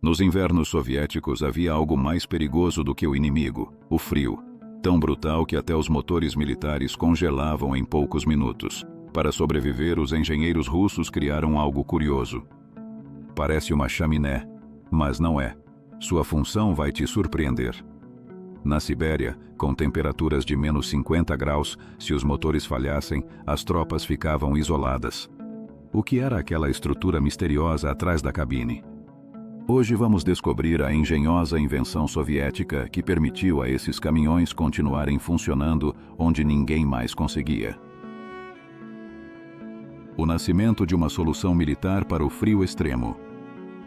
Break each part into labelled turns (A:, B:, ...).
A: Nos invernos soviéticos havia algo mais perigoso do que o inimigo, o frio, tão brutal que até os motores militares congelavam em poucos minutos. Para sobreviver, os engenheiros russos criaram algo curioso. Parece uma chaminé, mas não é. Sua função vai te surpreender. Na Sibéria, com temperaturas de menos 50 graus, se os motores falhassem, as tropas ficavam isoladas. O que era aquela estrutura misteriosa atrás da cabine? Hoje vamos descobrir a engenhosa invenção soviética que permitiu a esses caminhões continuarem funcionando onde ninguém mais conseguia. O nascimento de uma solução militar para o frio extremo.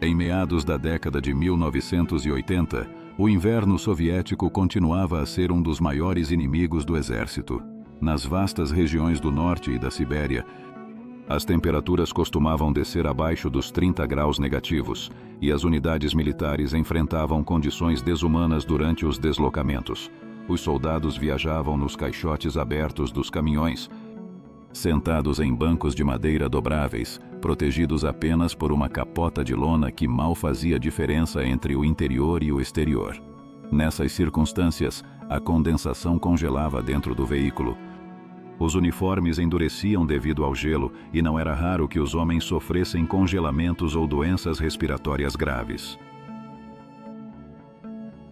A: Em meados da década de 1980, o inverno soviético continuava a ser um dos maiores inimigos do exército. Nas vastas regiões do norte e da Sibéria, as temperaturas costumavam descer abaixo dos 30 graus negativos, e as unidades militares enfrentavam condições desumanas durante os deslocamentos. Os soldados viajavam nos caixotes abertos dos caminhões, sentados em bancos de madeira dobráveis, protegidos apenas por uma capota de lona que mal fazia diferença entre o interior e o exterior. Nessas circunstâncias, a condensação congelava dentro do veículo. Os uniformes endureciam devido ao gelo e não era raro que os homens sofressem congelamentos ou doenças respiratórias graves.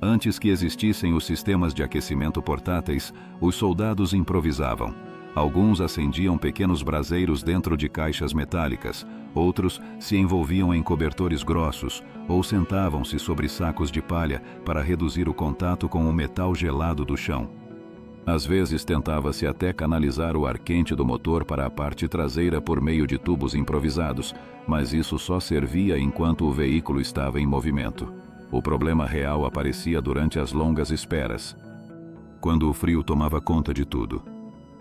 A: Antes que existissem os sistemas de aquecimento portáteis, os soldados improvisavam. Alguns acendiam pequenos braseiros dentro de caixas metálicas, outros se envolviam em cobertores grossos ou sentavam-se sobre sacos de palha para reduzir o contato com o metal gelado do chão. Às vezes tentava-se até canalizar o ar quente do motor para a parte traseira por meio de tubos improvisados, mas isso só servia enquanto o veículo estava em movimento. O problema real aparecia durante as longas esperas, quando o frio tomava conta de tudo.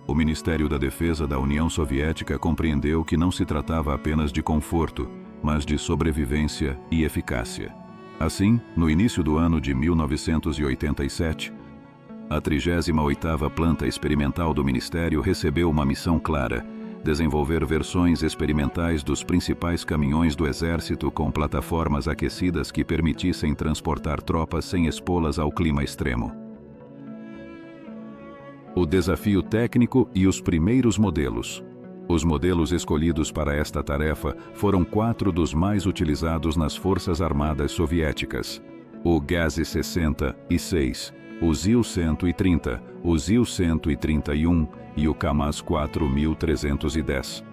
A: O Ministério da Defesa da União Soviética compreendeu que não se tratava apenas de conforto, mas de sobrevivência e eficácia. Assim, no início do ano de 1987, a 38ª Planta Experimental do Ministério recebeu uma missão clara: desenvolver versões experimentais dos principais caminhões do Exército com plataformas aquecidas que permitissem transportar tropas sem expô-las ao clima extremo. O desafio técnico e os primeiros modelos. Os modelos escolhidos para esta tarefa foram 4 dos mais utilizados nas Forças Armadas Soviéticas: o GAZ-66, o ZIL-130, o ZIL-131 e o KAMAZ 4310.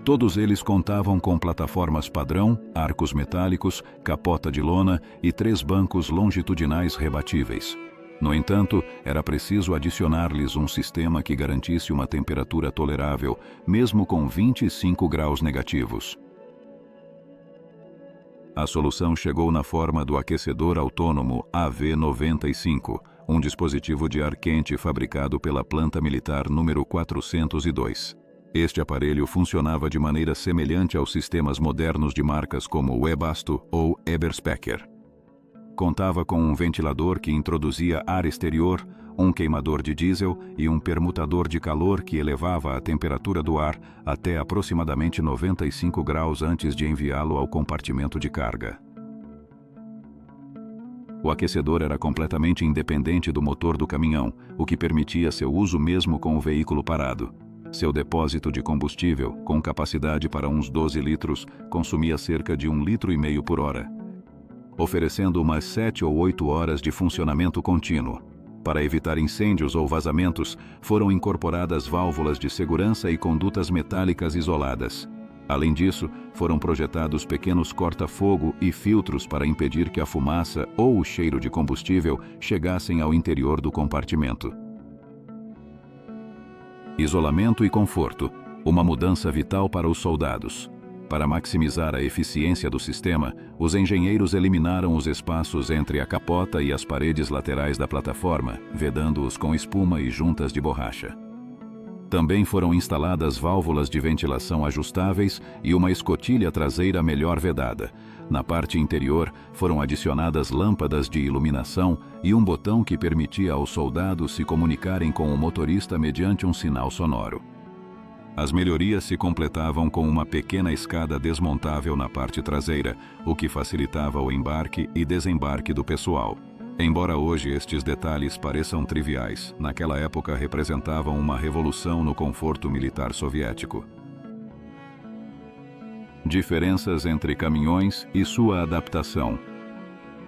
A: Todos eles contavam com plataformas padrão, arcos metálicos, capota de lona e 3 bancos longitudinais rebatíveis. No entanto, era preciso adicionar-lhes um sistema que garantisse uma temperatura tolerável, mesmo com 25 graus negativos. A solução chegou na forma do aquecedor autônomo AV-95, um dispositivo de ar quente fabricado pela Planta Militar número 402. Este aparelho funcionava de maneira semelhante aos sistemas modernos de marcas como Webasto ou Eberspacher. Contava com um ventilador que introduzia ar exterior, um queimador de diesel e um permutador de calor que elevava a temperatura do ar até aproximadamente 95 graus antes de enviá-lo ao compartimento de carga. O aquecedor era completamente independente do motor do caminhão, o que permitia seu uso mesmo com o veículo parado. Seu depósito de combustível, com capacidade para uns 12 litros, consumia cerca de 1,5 litros por hora, oferecendo umas 7 ou 8 horas de funcionamento contínuo. Para evitar incêndios ou vazamentos, foram incorporadas válvulas de segurança e condutas metálicas isoladas. Além disso, foram projetados pequenos corta-fogo e filtros para impedir que a fumaça ou o cheiro de combustível chegassem ao interior do compartimento. Isolamento e conforto, uma mudança vital para os soldados. Para maximizar a eficiência do sistema, os engenheiros eliminaram os espaços entre a capota e as paredes laterais da plataforma, vedando-os com espuma e juntas de borracha. Também foram instaladas válvulas de ventilação ajustáveis e uma escotilha traseira melhor vedada. Na parte interior, foram adicionadas lâmpadas de iluminação e um botão que permitia aos soldados se comunicarem com o motorista mediante um sinal sonoro. As melhorias se completavam com uma pequena escada desmontável na parte traseira, o que facilitava o embarque e desembarque do pessoal. Embora hoje estes detalhes pareçam triviais, naquela época representavam uma revolução no conforto militar soviético. Diferenças entre caminhões e sua adaptação.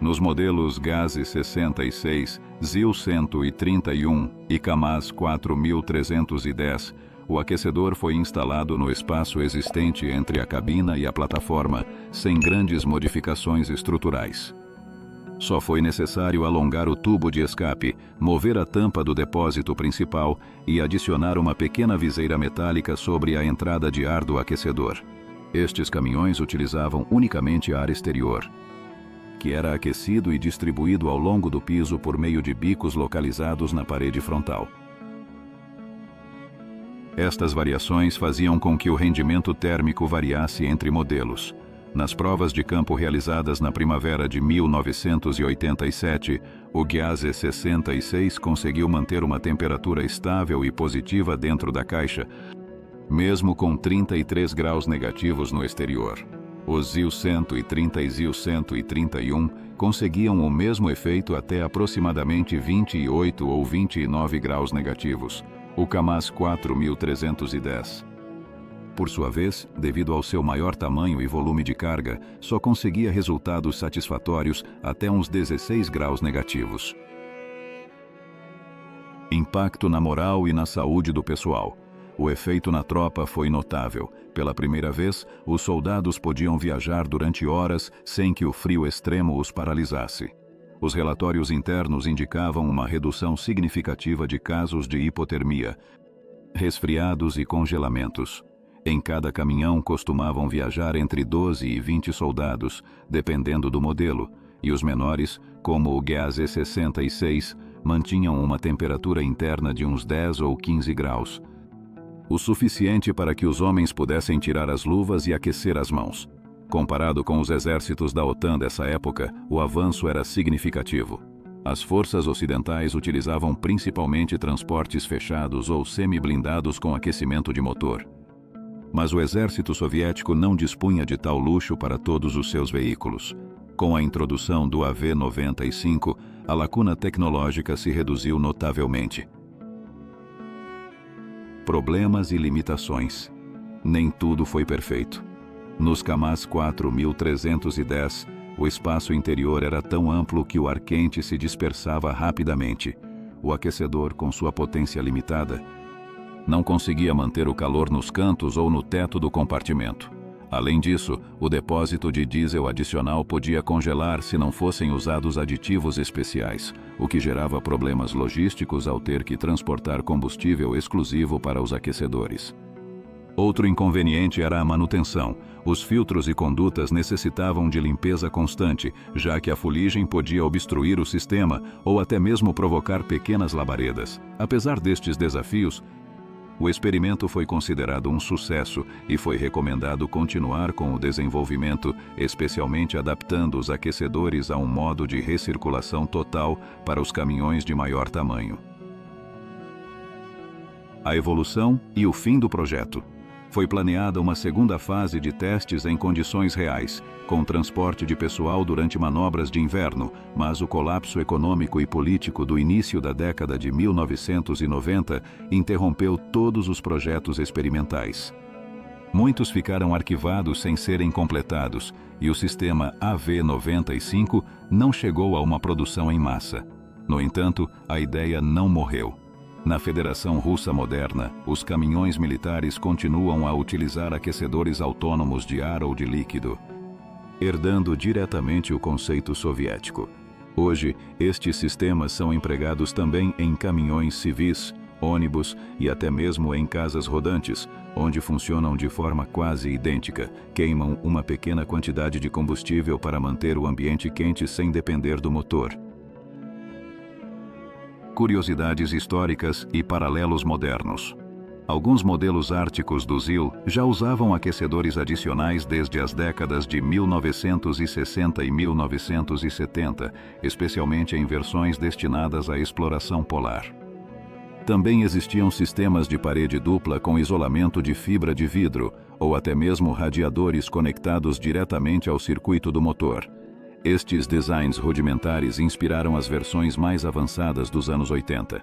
A: Nos modelos GAZ-66, ZIL-131 e KAMAZ 4310, o aquecedor foi instalado no espaço existente entre a cabina e a plataforma, sem grandes modificações estruturais. Só foi necessário alongar o tubo de escape, mover a tampa do depósito principal e adicionar uma pequena viseira metálica sobre a entrada de ar do aquecedor. Estes caminhões utilizavam unicamente ar exterior, que era aquecido e distribuído ao longo do piso por meio de bicos localizados na parede frontal. Estas variações faziam com que o rendimento térmico variasse entre modelos. Nas provas de campo realizadas na primavera de 1987, o GAZ-66 conseguiu manter uma temperatura estável e positiva dentro da caixa, mesmo com 33 graus negativos no exterior. Os ZIL-130 e ZIL-131 conseguiam o mesmo efeito até aproximadamente 28 ou 29 graus negativos. O KAMAZ 4310. Por sua vez, devido ao seu maior tamanho e volume de carga, só conseguia resultados satisfatórios até uns 16 graus negativos. Impacto na moral e na saúde do pessoal. O efeito na tropa foi notável. Pela primeira vez, os soldados podiam viajar durante horas sem que o frio extremo os paralisasse. Os relatórios internos indicavam uma redução significativa de casos de hipotermia, resfriados e congelamentos. Em cada caminhão costumavam viajar entre 12 e 20 soldados, dependendo do modelo, e os menores, como o GAZ-66, mantinham uma temperatura interna de uns 10 ou 15 graus, o suficiente para que os homens pudessem tirar as luvas e aquecer as mãos. Comparado com os exércitos da OTAN dessa época, o avanço era significativo. As forças ocidentais utilizavam principalmente transportes fechados ou semi-blindados com aquecimento de motor. Mas o exército soviético não dispunha de tal luxo para todos os seus veículos. Com a introdução do AV-95, a lacuna tecnológica se reduziu notavelmente. Problemas e limitações. Nem tudo foi perfeito. Nos KAMAZ 4310, o espaço interior era tão amplo que o ar quente se dispersava rapidamente. O aquecedor, com sua potência limitada, não conseguia manter o calor nos cantos ou no teto do compartimento. Além disso, o depósito de diesel adicional podia congelar se não fossem usados aditivos especiais, o que gerava problemas logísticos ao ter que transportar combustível exclusivo para os aquecedores. Outro inconveniente era a manutenção. Os filtros e condutas necessitavam de limpeza constante, já que a fuligem podia obstruir o sistema ou até mesmo provocar pequenas labaredas. Apesar destes desafios, o experimento foi considerado um sucesso e foi recomendado continuar com o desenvolvimento, especialmente adaptando os aquecedores a um modo de recirculação total para os caminhões de maior tamanho. A evolução e o fim do projeto. Foi planeada uma segunda fase de testes em condições reais, com transporte de pessoal durante manobras de inverno, mas o colapso econômico e político do início da década de 1990 interrompeu todos os projetos experimentais. Muitos ficaram arquivados sem serem completados, e o sistema AV-95 não chegou a uma produção em massa. No entanto, a ideia não morreu. Na Federação Russa moderna, os caminhões militares continuam a utilizar aquecedores autônomos de ar ou de líquido, herdando diretamente o conceito soviético. Hoje, estes sistemas são empregados também em caminhões civis, ônibus e até mesmo em casas rodantes, onde funcionam de forma quase idêntica, queimam uma pequena quantidade de combustível para manter o ambiente quente sem depender do motor. Curiosidades históricas e paralelos modernos. Alguns modelos árticos do ZIL já usavam aquecedores adicionais desde as décadas de 1960 e 1970, especialmente em versões destinadas à exploração polar. Também existiam sistemas de parede dupla com isolamento de fibra de vidro, ou até mesmo radiadores conectados diretamente ao circuito do motor. Estes designs rudimentares inspiraram as versões mais avançadas dos anos 80.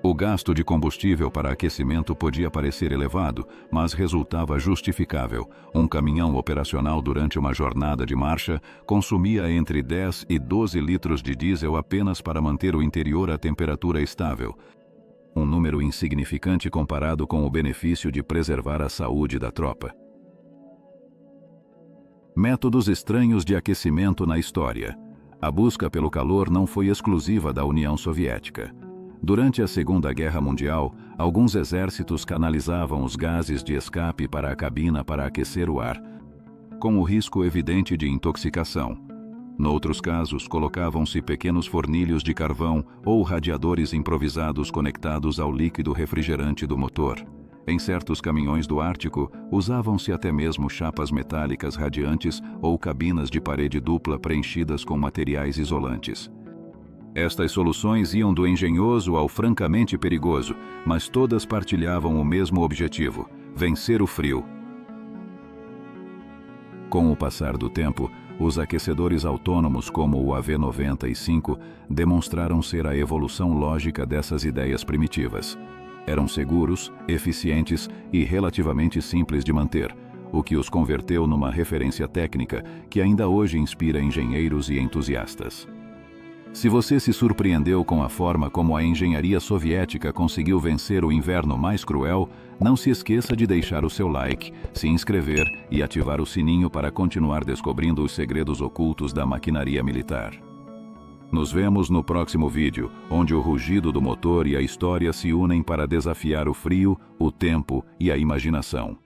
A: O gasto de combustível para aquecimento podia parecer elevado, mas resultava justificável. Um caminhão operacional durante uma jornada de marcha consumia entre 10 e 12 litros de diesel apenas para manter o interior à temperatura estável. Um número insignificante comparado com o benefício de preservar a saúde da tropa. Métodos estranhos de aquecimento na história. A busca pelo calor não foi exclusiva da União Soviética. Durante a Segunda Guerra Mundial, alguns exércitos canalizavam os gases de escape para a cabina para aquecer o ar, com o risco evidente de intoxicação. Noutros casos, colocavam-se pequenos fornilhos de carvão ou radiadores improvisados conectados ao líquido refrigerante do motor. Em certos caminhões do Ártico, usavam-se até mesmo chapas metálicas radiantes ou cabinas de parede dupla preenchidas com materiais isolantes. Estas soluções iam do engenhoso ao francamente perigoso, mas todas partilhavam o mesmo objetivo: vencer o frio. Com o passar do tempo, os aquecedores autônomos como o AV95 demonstraram ser a evolução lógica dessas ideias primitivas. Eram seguros, eficientes e relativamente simples de manter, o que os converteu numa referência técnica que ainda hoje inspira engenheiros e entusiastas. Se você se surpreendeu com a forma como a engenharia soviética conseguiu vencer o inverno mais cruel, não se esqueça de deixar o seu like, se inscrever e ativar o sininho para continuar descobrindo os segredos ocultos da maquinaria militar. Nos vemos no próximo vídeo, onde o rugido do motor e a história se unem para desafiar o frio, o tempo e a imaginação.